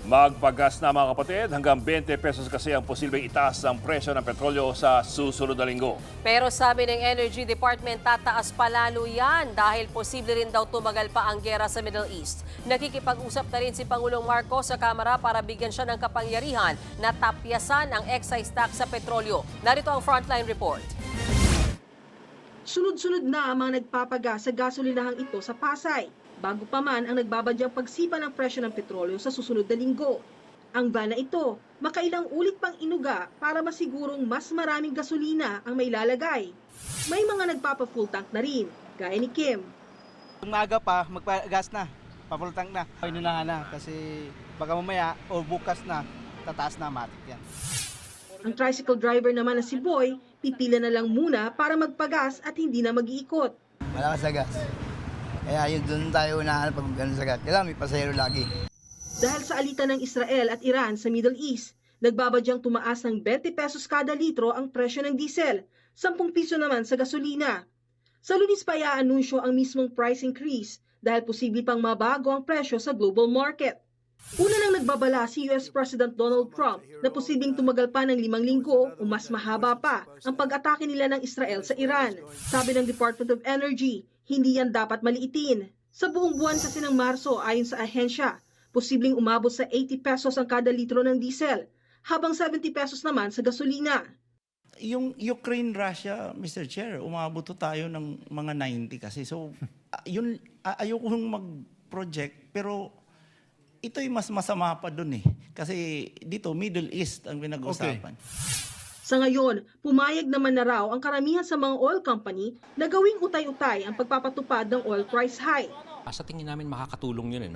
Magpagas na mga kapatid, hanggang 20 pesos kasi ang posibleng itaas ng presyo ng petrolyo sa susunod na linggo. Pero sabi ng Energy Department, tataas pa lalo yan dahil posible rin daw tumagal pa ang gera sa Middle East. Nakikipag-usap na rin si Pangulong Marcos sa Kamara para bigyan siya ng kapangyarihan na tapyasan ang excise tax sa petrolyo. Narito ang Frontline Report. Sunod-sunod na ang mga nagpapagas sa gasolinahang ito sa Pasay, bago pa man ang nagbabadyang pagsipa ng presyo ng petrolyo sa susunod na linggo. Ang van na ito, makailang ulit pang inuga para masigurong mas maraming gasolina ang may lalagay. May mga nagpapa-full tank na rin, gaya ni Kim. Umaga pa, magpagas na, pa-full tank na. Inunahan na kasi baka mamaya o bukas na, tataas na matik yan. Ang tricycle driver naman na si Boy, pipila na lang muna para magpagas at hindi na mag-iikot. Malakas sa gas. Kaya yun doon tayo unahan pag gano'n sa gas. Kailangan may pasahero lagi. Dahil sa alitan ng Israel at Iran sa Middle East, nagbabadyang tumaas ng 20 pesos kada litro ang presyo ng diesel, 10 piso naman sa gasolina. Sa Lunes pa i-anunsyo ang mismong price increase dahil posible pang mabago ang presyo sa global market. Una nang nagbabala si US President Donald Trump na posibleng tumagal pa ng 5 linggo o mas mahaba pa ang pag-atake nila ng Israel sa Iran. Sabi ng Department of Energy, hindi yan dapat maliitin. Sa buong buwan kasi ng Marso ayon sa ahensya, posibleng umabot sa 80 pesos ang kada litro ng diesel, habang 70 pesos naman sa gasolina. Yung Ukraine-Russia, Mr. Chair, umabot tayo ng mga 90 kasi. So, yun, ayoko mag-project, pero ito'y mas masama pa dun eh. Kasi dito, Middle East ang pinag-usapan. Sa ngayon, pumayag naman na raw ang karamihan sa mga oil company na gawing utay-utay ang pagpapatupad ng oil price high. Sa tingin namin makakatulong yun,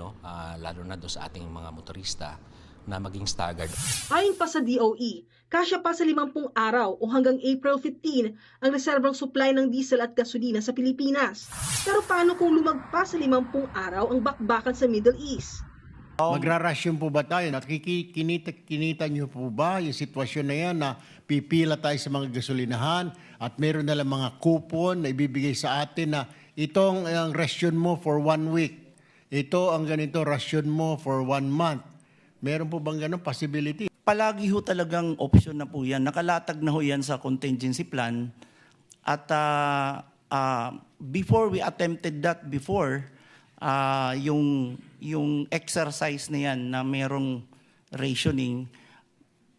lalo na doon sa ating mga motorista na maging staggered. Ayon pa sa DOE, kasya pa sa 50 araw o hanggang April 15 ang reserbang supply ng diesel at gasolina sa Pilipinas. Pero paano kung lumagpas sa 50 araw ang bakbakan sa Middle East? Magrarasyon po ba tayo? Kinita niyo po ba yung sitwasyon na yan na pipila tayo sa mga gasolinahan at meron na lang mga coupon na ibibigay sa atin na itong ang rasyon mo for 1 week. Ito ang ganito rasyon mo for 1 month. Meron po bang ganun possibility? Palagi ho talagang option na po yan. Nakalatag na ho yan sa contingency plan. At before we attempted that before, yung exercise na yan na merong rationing,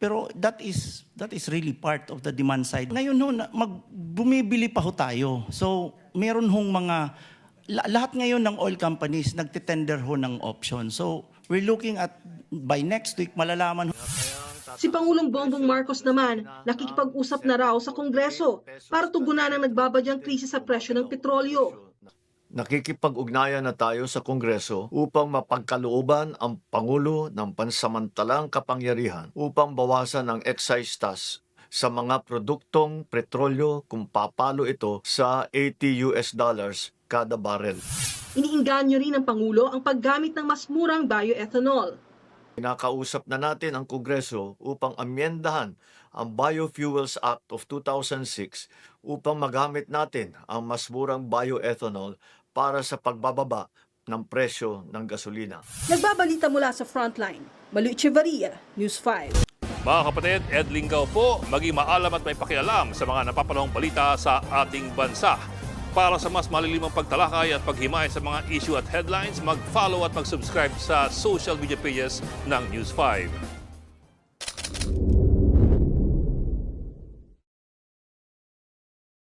pero that is really part of the demand side. Ngayon ho, bumibili pa ho tayo. So meron hong lahat ngayon ng oil companies nagtitender ho ng option. So we're looking at by next week malalaman ho. Si Pangulong Bongbong Marcos naman nakikipag-usap na raw sa Kongreso para tugunan ang nagbabadyang krisis sa presyo ng petrolyo. Nakikipag-ugnayan na tayo sa Kongreso upang mapagkalooban ang Pangulo ng pansamantalang kapangyarihan upang bawasan ang excise tax sa mga produktong petrolyo kung papalo ito sa $80 kada barrel. Iniinganyo rin ng Pangulo ang paggamit ng mas murang bioethanol. Kinakausap na natin ang Kongreso upang amyendahan ang Biofuels Act of 2006 upang magamit natin ang mas murang bioethanol para sa pagbababa ng presyo ng gasolina. Nagbabalita mula sa Frontline, Malu Echevarria, News 5. Mga kapatid, Ed Lingaw po, maging maalam at may pakialam sa mga napapanahong balita sa ating bansa. Para sa mas malilimang pagtalakay at paghimay sa mga issue at headlines, mag-follow at mag-subscribe sa social media pages ng News 5.